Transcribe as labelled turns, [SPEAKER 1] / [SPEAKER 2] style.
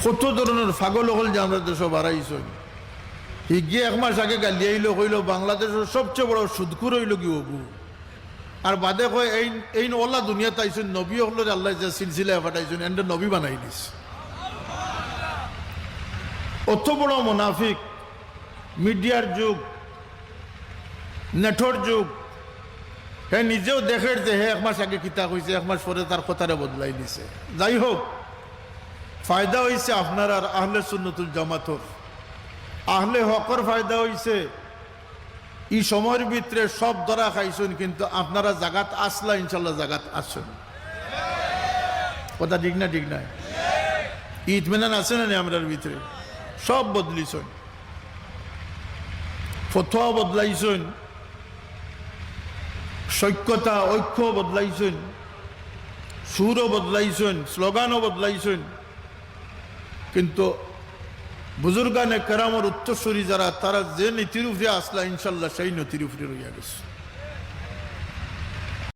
[SPEAKER 1] কত ধরনের পাগল হল যে আমরা দেশ বাড়াইছ গিয়ে 1 মাস আগে গালি আইল কইল বাংলাদেশের সবচেয়ে বড় সুদখুর হইল কি অবু আর বাদে কয় এই ওলা দুনিয়া তাইছেন নবী হল আল্লাহ যে সিলসিলায় ফাটাইছেন এন্ড নবী বানাই দিস। অত বড় মুনাফিক, মিডিয়ার যুগ, নেটর যুগ, হে নিজেও দেখে যে হে 1 মাস আগে কিতা কইছে 1 মাস পরে তার কথারে বদলাই দিছে। যাই হোক, ফায়দা হয়েছে আপনার আর আহলে সুন্নতুল জামাতর, আহলে হকর ফায়দা হয়েছে। এই সময়ের ভিতরে সব ধরা খাইছেন, কিন্তু আপনারা জাগাত আসলা ইনশাল্লাহ জাগাত আসছেন। কথা ঠিক না? ঠিক না? ইতমিনান আছে না আমরার ভিতরে? সব বদলিছেন, ফতোয়া বদলাইছেন, সৈক্যতা ঐক্য বদলাইছেন, সুরও বদলাইছেন, স্লোগানও বদলাইছেন, কিন্তু বুজুর্গানে কেরামর উত্তরসূরি যারা তারা যে নীতির উপরে আসলা ইনশাল্লাহ সেই নীতির উপরে রইয়া গেছে।